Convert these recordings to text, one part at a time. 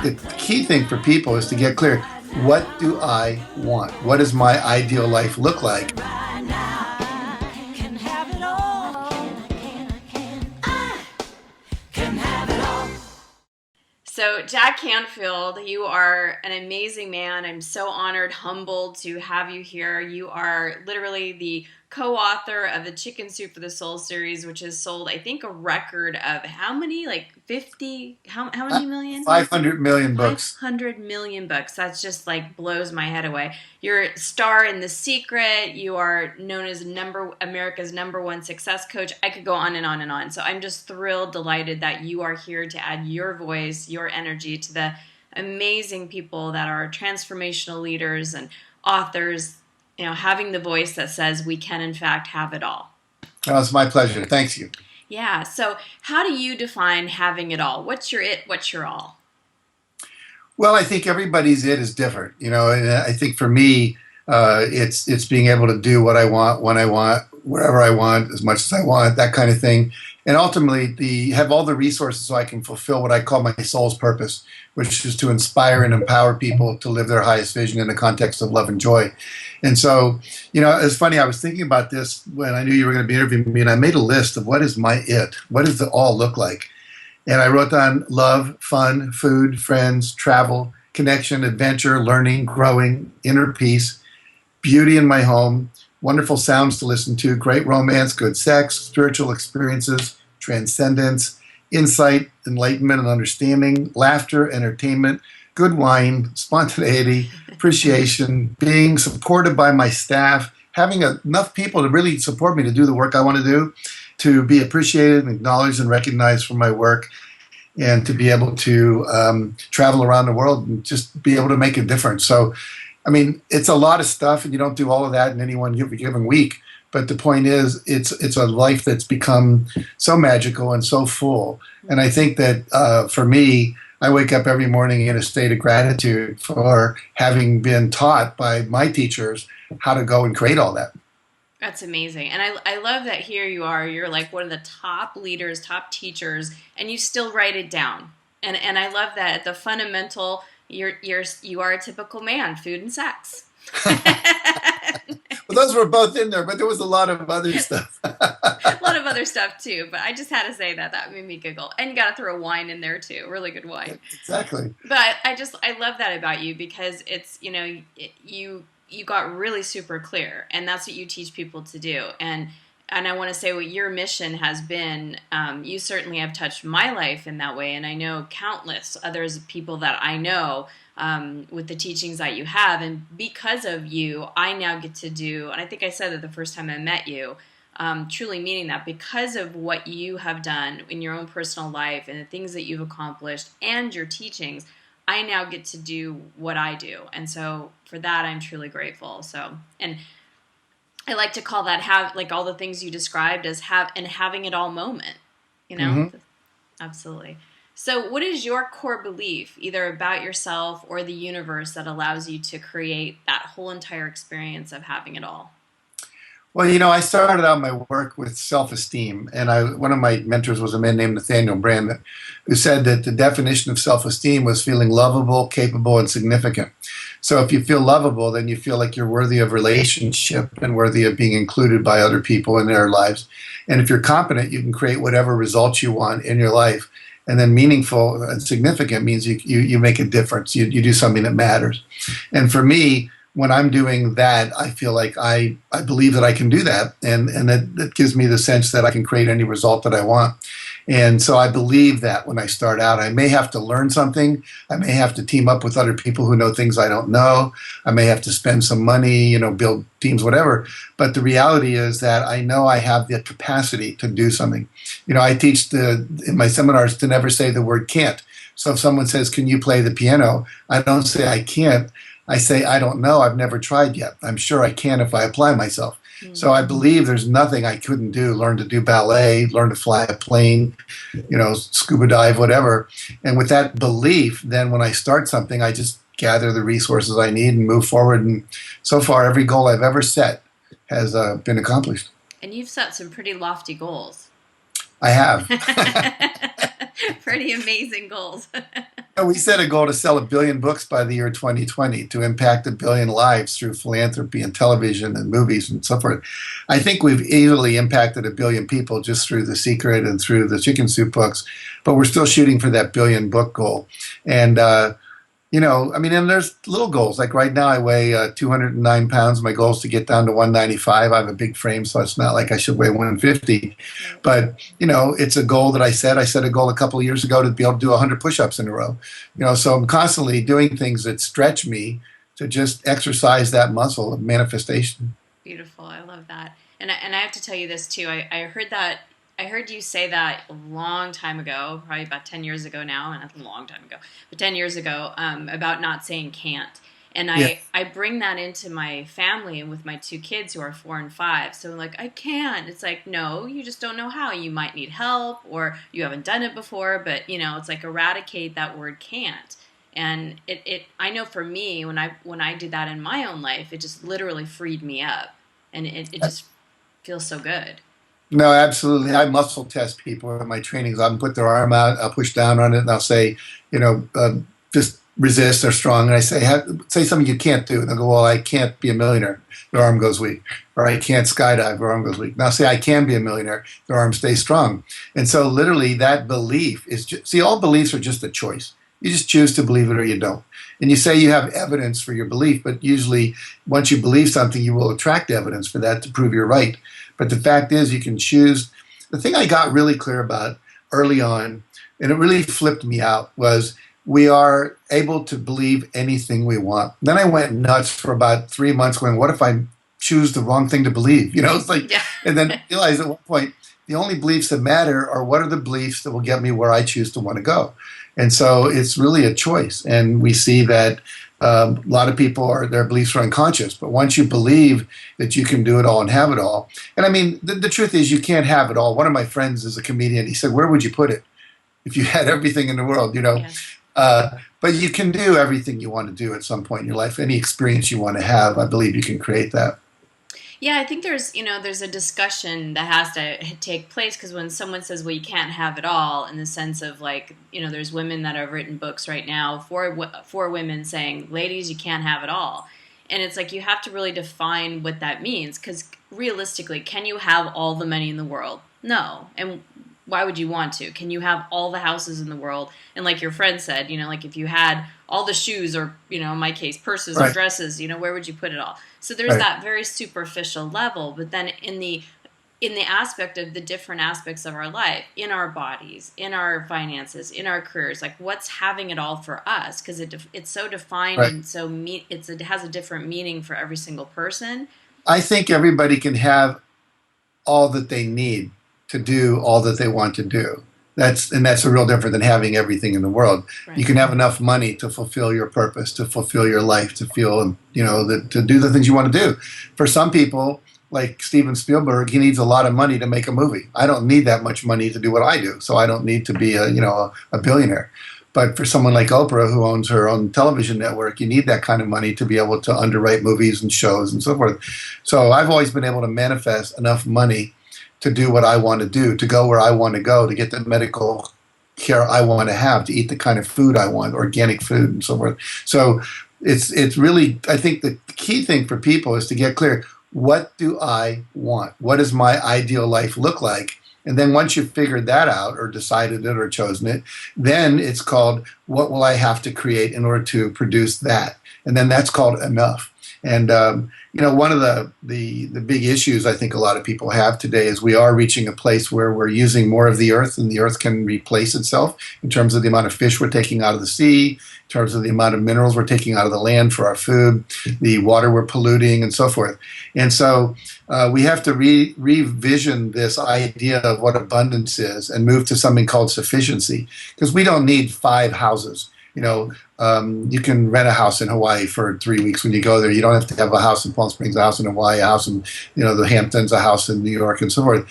the key thing for people is to get clear. What do I want? What does my ideal life look like? So, Jack Canfield, you are an amazing man. I'm so honored, humbled to have you here. You are literally the co-author of the Chicken Soup for the Soul series, which has sold, I think, a record of how many? Like 50? How many million? 500 million books. 500 million books. That's just like blows my head away. You're a star in The Secret. You are known as America's #1 success coach. I could go on and on and on. So I'm just thrilled, delighted that you are here to add your voice, your energy to the amazing people that are transformational leaders and authors, having the voice that says we can in fact have it all. Oh, it's my pleasure. Thanks you. Yeah. So how do you define having it all? What's your it? What's your all? Well, I think everybody's it is different, and I think for me, it's being able to do what I want, when I want, wherever I want, as much as I want, that kind of thing. And ultimately, have all the resources so I can fulfill what I call my soul's purpose, which is to inspire and empower people to live their highest vision in the context of love and joy. And so, it's funny, I was thinking about this when I knew you were going to be interviewing me, and I made a list of what is my it? What does the all look like? And I wrote down love, fun, food, friends, travel, connection, adventure, learning, growing, inner peace, beauty in my home, wonderful sounds to listen to, great romance, good sex, spiritual experiences, transcendence, insight, enlightenment and understanding, laughter, entertainment, good wine, spontaneity, appreciation, being supported by my staff, having enough people to really support me to do the work I want to do, to be appreciated and acknowledged and recognized for my work, and to be able to travel around the world and just be able to make a difference. So, it's a lot of stuff, and you don't do all of that in any one given week. But the point is, it's a life that's become so magical and so full. And I think that for me, I wake up every morning in a state of gratitude for having been taught by my teachers how to go and create all that. That's amazing. And I love that here you are. You're like one of the top leaders, top teachers, and you still write it down. And I love that at the fundamental, you are a typical man, food and sex. Well, those were both in there, but there was a lot of other stuff. A lot of other stuff too, but I just had to say that. That made me giggle. And you got to throw wine in there too. Really good wine. Exactly. But I love that about you, because it's, you got really super clear, and that's what you teach people to do. And I want to say what your mission has been. You certainly have touched my life in that way, and I know countless others, people that I know, with the teachings that you have. And because of you, I now get to do, and I think I said that the first time I met you, truly meaning that because of what you have done in your own personal life and the things that you've accomplished and your teachings, I now get to do what I do. And so for that, I'm truly grateful. So, and I like to call that like all the things you described as having it all moment, Mm-hmm. Absolutely. So what is your core belief, either about yourself or the universe, that allows you to create that whole entire experience of having it all? Well, I started out my work with self-esteem, and one of my mentors was a man named Nathaniel Brandon, who said that the definition of self-esteem was feeling lovable, capable, and significant. So if you feel lovable, then you feel like you're worthy of relationship and worthy of being included by other people in their lives. And if you're competent, you can create whatever results you want in your life. And then meaningful and significant means you make a difference. You do something that matters. And for me, when I'm doing that, I feel like I believe that I can do that, and that gives me the sense that I can create any result that I want. And so I believe that when I start out, I may have to learn something. I may have to team up with other people who know things I don't know. I may have to spend some money, build teams, whatever. But the reality is that I know I have the capacity to do something. I teach in my seminars to never say the word can't. So if someone says, "Can you play the piano?" I don't say I can't. I say, "I don't know. I've never tried yet. I'm sure I can if I apply myself." Mm-hmm. So I believe there's nothing I couldn't do. Learn to do ballet, learn to fly a plane, scuba dive, whatever. And with that belief, then when I start something, I just gather the resources I need and move forward. And so far, every goal I've ever set has been accomplished. And you've set some pretty lofty goals. I have. Pretty amazing goals. We set a goal to sell 1 billion books by the year 2020 to impact 1 billion lives through philanthropy and television and movies and so forth. I think we've easily impacted 1 billion people just through The Secret and through the Chicken Soup books, but we're still shooting for that billion book goal. And I mean, and there's little goals. Like right now, I weigh 209 pounds. My goal is to get down to 195. I have a big frame, so it's not like I should weigh 150. But, it's a goal that I set. I set a goal a couple of years ago to be able to do 100 push-ups in a row. So I'm constantly doing things that stretch me to just exercise that muscle of manifestation. Beautiful. I love that. And I have to tell you this too. I heard you say that a long time ago, probably about 10 years ago now, and that's a long time ago, but 10 years ago, about not saying can't. And Yeah. I bring that into my family and with my two kids who are 4 and 5. So like, I can. It's like, no, you just don't know how. You might need help or you haven't done it before, but it's like eradicate that word can't. And I know for me, when I did that in my own life, it just literally freed me up. And it just feels so good. No, absolutely. I muscle test people in my trainings. I'll put their arm out, I'll push down on it, and I'll say, just resist. They're strong, and I say, say something you can't do, and they'll go, well, I can't be a millionaire. Their arm goes weak, or I can't skydive. Their arm goes weak. Now say I can be a millionaire. Their arm stays strong. And so, literally, that belief is just see. All beliefs are just a choice. You just choose to believe it or you don't. And you say you have evidence for your belief, but usually, once you believe something, you will attract evidence for that to prove you're right. But the fact is, you can choose. The thing I got really clear about early on, and it really flipped me out, was we are able to believe anything we want. Then I went nuts for about 3 months going, what if I choose the wrong thing to believe? It's like, Yeah. and then I realized at one point, the only beliefs that matter are what are the beliefs that will get me where I choose to want to go. And so it's really a choice. And we see that a lot of people their beliefs are unconscious. But once you believe that you can do it all and have it all, and I mean, the truth is you can't have it all. One of my friends is a comedian. He said, where would you put it if you had everything in the world, Yeah. But you can do everything you want to do at some point in your life. Any experience you want to have, I believe you can create that. Yeah, I think there's a discussion that has to take place because when someone says, well, you can't have it all, in the sense of like, there's women that have written books right now for women saying, ladies, you can't have it all. And it's like you have to really define what that means because realistically, can you have all the money in the world? No. And why would you want to? Can you have all the houses in the world? And like your friend said, like if you had all the shoes or, in my case, purses or Right. dresses, where would you put it all? So there's Right. that very superficial level. But then in the aspect of the different aspects of our life, in our bodies, in our finances, in our careers, like what's having it all for us? Because it's so defined Right. and so it has a different meaning for every single person. I think everybody can have all that they need to do all that they want to do. That's a real different than having everything in the world. Right. You can have enough money to fulfill your purpose, to fulfill your life, to feel, to do the things you want to do. For some people, like Steven Spielberg, he needs a lot of money to make a movie. I don't need that much money to do what I do, so I don't need to be a billionaire. But for someone like Oprah, who owns her own television network, you need that kind of money to be able to underwrite movies and shows and so forth. So I've always been able to manifest enough money to do what I want to do, to go where I want to go, to get the medical care I want to have, to eat the kind of food I want, organic food and so forth. So it's really, I think the key thing for people is to get clear, what do I want? What does my ideal life look like? And then once you've figured that out or decided it or chosen it, then it's called, what will I have to create in order to produce that? And then that's called enough. And one of the big issues I think a lot of people have today is we are reaching a place where we're using more of the earth and the earth can replace itself in terms of the amount of fish we're taking out of the sea, in terms of the amount of minerals we're taking out of the land for our food, the water we're polluting, and so forth. And so we have to revision this idea of what abundance is and move to something called sufficiency, because we don't need 5 houses. You can rent a house in Hawaii for 3 weeks when you go there. You don't have to have a house in Palm Springs, a house in Hawaii, a house in the Hamptons, a house in New York, and so forth.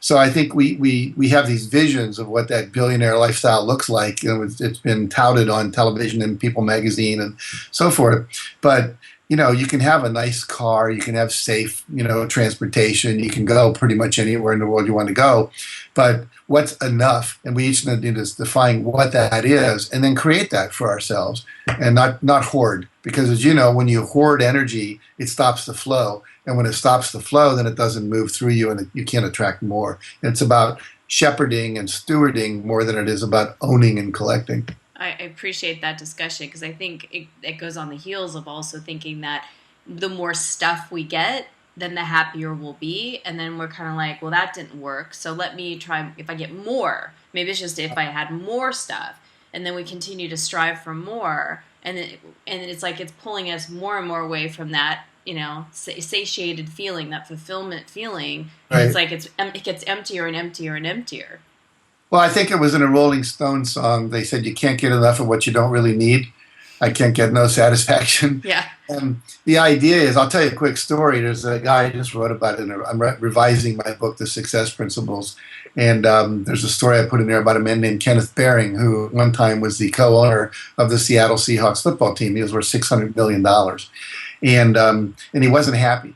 So I think we have these visions of what that billionaire lifestyle looks like. It's been touted on television and People magazine and so forth. But you can have a nice car, you can have safe, transportation, you can go pretty much anywhere in the world you want to go. But what's enough? And we each need to define what that is, and then create that for ourselves, and not hoard. Because as you know, when you hoard energy, it stops the flow, and when it stops the flow, then it doesn't move through you, and you can't attract more. And it's about shepherding and stewarding more than it is about owning and collecting. I appreciate that discussion because I think it goes on the heels of also thinking that the more stuff we get, then the happier we'll be. And then we're kind of like, well, that didn't work. So let me try if I get more. Maybe it's just if I had more stuff. And then we continue to strive for more. And it's like it's pulling us more and more away from that, satiated feeling, that fulfillment feeling. Right. It's like it gets emptier and emptier and emptier. Well, I think it was in a Rolling Stones song. They said you can't get enough of what you don't really need. I can't get no satisfaction. Yeah. And the idea is, I'll tell you a quick story. There's a guy I just wrote about it. I'm revising my book, The Success Principles. And there's a story I put in there about a man named Kenneth Baring, who at one time was the co-owner of the Seattle Seahawks football team. He was worth $600 million. And he wasn't happy.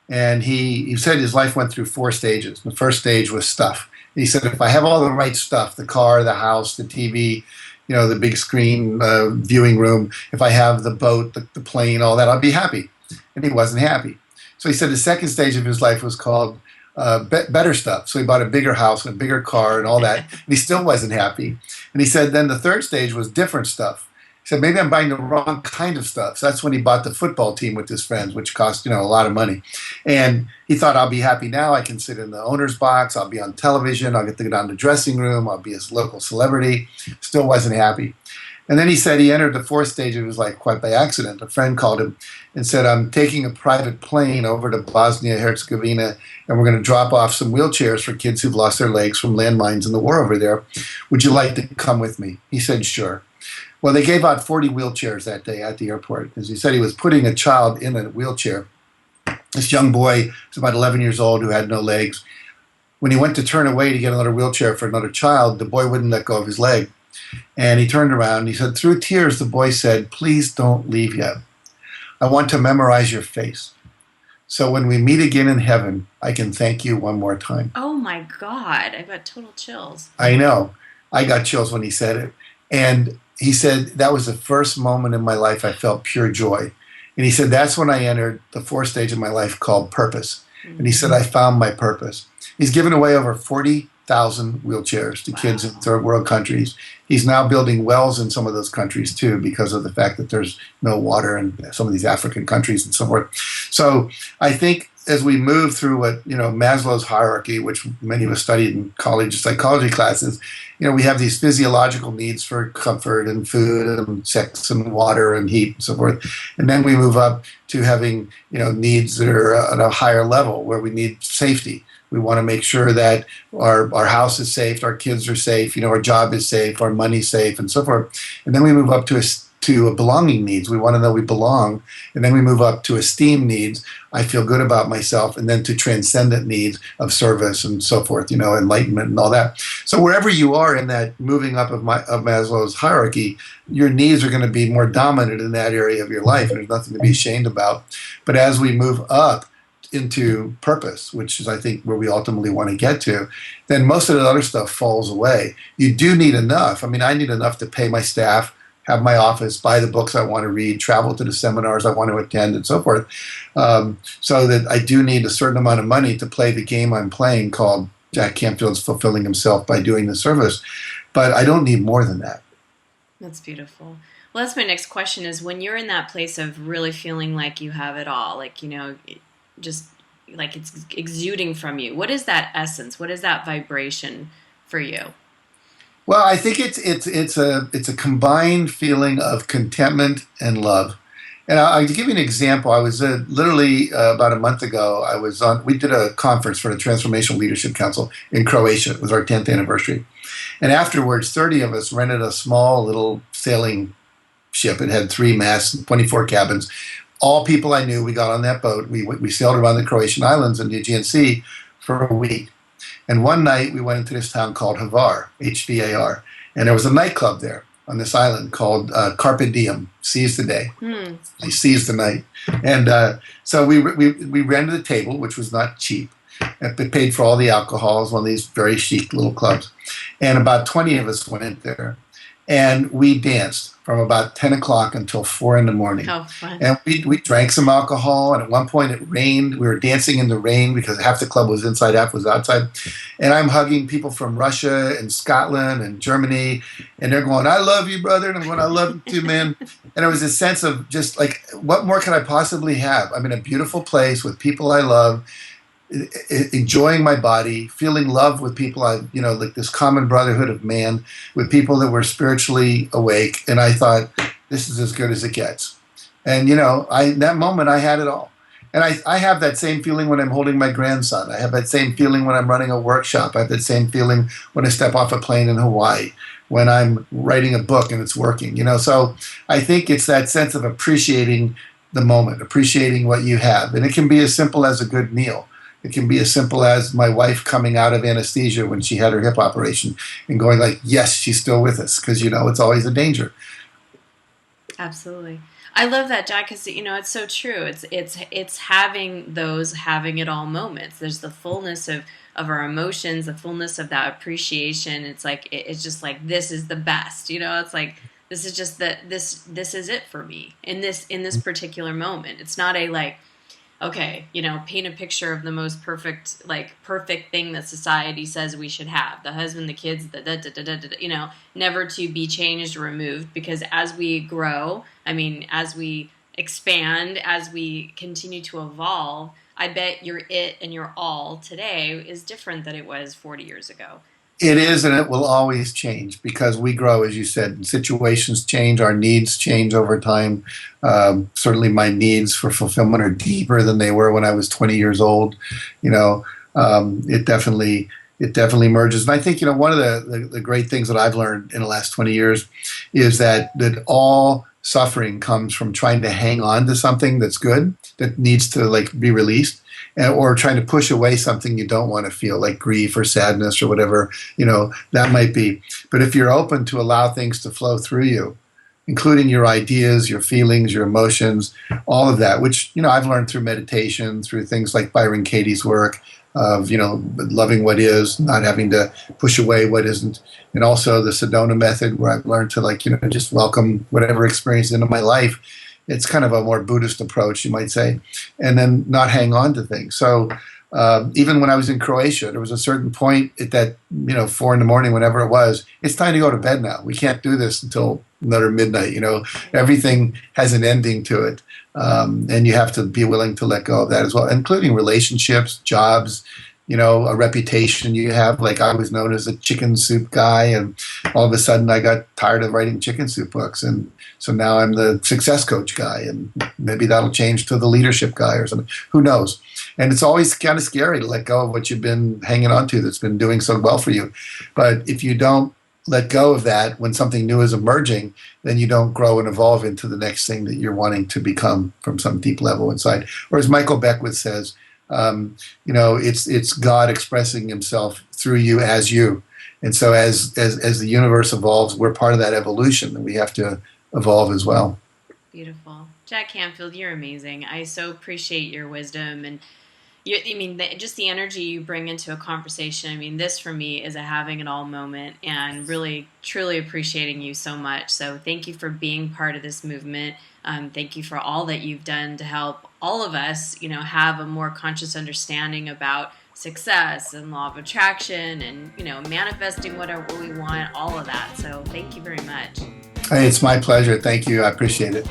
And he said his life went through 4 stages. The first stage was stuff. He said, if I have all the right stuff, the car, the house, the TV, the big screen viewing room, if I have the boat, the plane, all that, I'll be happy. And he wasn't happy. So he said the second stage of his life was called better stuff. So he bought a bigger house and a bigger car and all that. And he still wasn't happy. And he said then the third stage was different stuff. He said, maybe I'm buying the wrong kind of stuff. So that's when he bought the football team with his friends, which cost, a lot of money. And he thought, I'll be happy now. I can sit in the owner's box. I'll be on television. I'll get to go down to the dressing room. I'll be a local celebrity. Still wasn't happy. And then he said he entered the fourth stage of his life quite by accident. A friend called him and said, I'm taking a private plane over to Bosnia-Herzegovina, and we're going to drop off some wheelchairs for kids who've lost their legs from landmines in the war over there. Would you like to come with me? He said, sure. Well, they gave out 40 wheelchairs that day at the airport. As he said, he was putting a child in a wheelchair. This young boy was about 11 years old who had no legs. When he went to turn away to get another wheelchair for another child, the boy wouldn't let go of his leg. And he turned around and he said, through tears, the boy said, please don't leave yet. I want to memorize your face. So when we meet again in heaven, I can thank you one more time. Oh my God, I got total chills. I know. I got chills when he said it. And he said, that was the first moment in my life I felt pure joy. And he said, that's when I entered the fourth stage of my life called purpose. Mm-hmm. And he said, I found my purpose. He's given away over 40,000 wheelchairs to kids in third world countries. He's now building wells in some of those countries too, because of the fact that there's no water in some of these African countries and so forth. So I think as we move through what, Maslow's hierarchy, which many of us studied in college psychology classes, we have these physiological needs for comfort and food and sex and water and heat and so forth. And then we move up to having, needs that are at a higher level where we need safety. We want to make sure that our house is safe, our kids are safe, our job is safe, our money's safe, and so forth. And then we move up to belonging needs. We want to know we belong. And then we move up to esteem needs. I feel good about myself. And then to transcendent needs of service and so forth, enlightenment and all that. So wherever you are in that moving up of Maslow's hierarchy, your needs are going to be more dominant in that area of your life. And there's nothing to be ashamed about. But as we move up into purpose, which is, I think, where we ultimately want to get to, then most of the other stuff falls away. You do need enough. I mean, I need enough to pay my staff, have my office, buy the books I want to read, travel to the seminars I want to attend, and so forth. So that I do need a certain amount of money to play the game I'm playing called Jack Canfield's Fulfilling Himself by Doing the Service. But I don't need more than that. That's beautiful. Well, that's my next question is when you're in that place of really feeling like you have it all, like, just like it's exuding from you. What is that essence? What is that vibration for you? Well, I think it's a combined feeling of contentment and love. And I'll give you an example. I was literally about a month ago, we did a conference for the Transformational Leadership Council in Croatia. It was our 10th anniversary. And afterwards, 30 of us rented a small little sailing ship. It had 3 masts, 24 cabins. All people I knew. We got on that boat. We sailed around the Croatian islands and the Aegean Sea for a week. And one night we went into this town called Hvar, Hvar, and there was a nightclub there on this island called Carpe Diem, seize the day. I seized the night. And so we rented a table, which was not cheap. and it paid for all the alcohol. It was one of these very chic little clubs. And about 20 of us went in there. And we danced from about 10 o'clock until 4 in the morning. How fun. And we drank some alcohol. And at one point it rained. We were dancing in the rain because half the club was inside, half was outside. And I'm hugging people from Russia and Scotland and Germany. And they're going, "I love you, brother." And I'm going, "I love you too, man." And it was a sense of just like, what more could I possibly have? I'm in a beautiful place with people I love, enjoying my body, feeling love with people like this common brotherhood of man, with people that were spiritually awake. And I thought, this is as good as it gets. And in that moment I had it all. And I have that same feeling when I'm holding my grandson. I have that same feeling when I'm running a workshop. I have that same feeling when I step off a plane in Hawaii, when I'm writing a book and it's working. So I think it's that sense of appreciating the moment, appreciating what you have. And it can be as simple as a good meal. It can be as simple as my wife coming out of anesthesia when she had her hip operation and going like, yes, she's still with us, because it's always a danger. Absolutely. I love that, Jack, because it's so true. It's having those having it all moments. There's the fullness of our emotions, the fullness of that appreciation. It's like it's just like, this is the best. It's like, this is just this is it for me in this particular moment. It's not a like, okay, paint a picture of the most perfect thing that society says we should have. The husband, the kids, never to be changed or removed, because as we grow, as we expand, as we continue to evolve, I bet your it and your all today is different than it was 40 years ago. It is, and it will always change because we grow, as you said. Situations change, our needs change over time. Certainly my needs for fulfillment are deeper than they were when I was 20 years old. It definitely merges. And I think, one of the great things that I've learned in the last 20 years is that all suffering comes from trying to hang on to something that's good, that needs to be released. Or trying to push away something you don't want to feel, like grief or sadness or whatever, that might be. But if you're open to allow things to flow through you, including your ideas, your feelings, your emotions, all of that, which, I've learned through meditation, through things like Byron Katie's work of, loving what is, not having to push away what isn't. And also the Sedona method, where I've learned to just welcome whatever experience into my life. It's kind of a more Buddhist approach, you might say, and then not hang on to things. So even when I was in Croatia, there was a certain point at that, 4 in the morning, whenever it was, it's time to go to bed now. We can't do this until another midnight. Everything has an ending to it. And you have to be willing to let go of that as well, including relationships, jobs, a reputation you have. Like, I was known as a chicken soup guy, and all of a sudden I got tired of writing chicken soup books. And so now I'm the success coach guy, and maybe that'll change to the leadership guy or something. Who knows? And it's always kind of scary to let go of what you've been hanging on to that's been doing so well for you. But if you don't let go of that when something new is emerging, then you don't grow and evolve into the next thing that you're wanting to become from some deep level inside. Or as Michael Beckwith says, it's God expressing himself through you as you. And so as the universe evolves, we're part of that evolution, and we have to evolve as well. Beautiful. Jack Canfield, you're amazing. I so appreciate your wisdom and just the energy you bring into a conversation. This for me is a having it all moment, and really, truly appreciating you so much. So thank you for being part of this movement. Thank you for all that you've done to help all of us, have a more conscious understanding about success and law of attraction and, manifesting whatever we want, all of that. So thank you very much. Hey, it's my pleasure. Thank you. I appreciate it.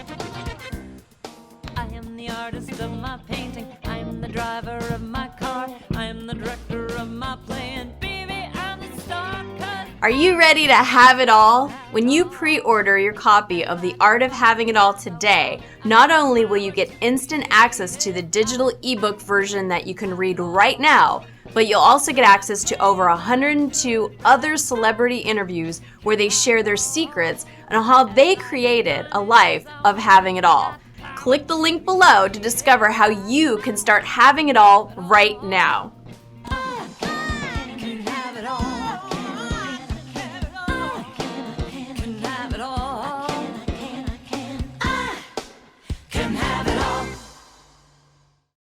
I am the artist of my painting. I'm the driver of my car. I am the director of my play. And baby, I'm the star. Are you ready to have it all? When you pre-order your copy of The Art of Having It All today, not only will you get instant access to the digital ebook version that you can read right now, but you'll also get access to over 102 other celebrity interviews where they share their secrets on how they created a life of having it all. Click the link below to discover how you can start having it all right now.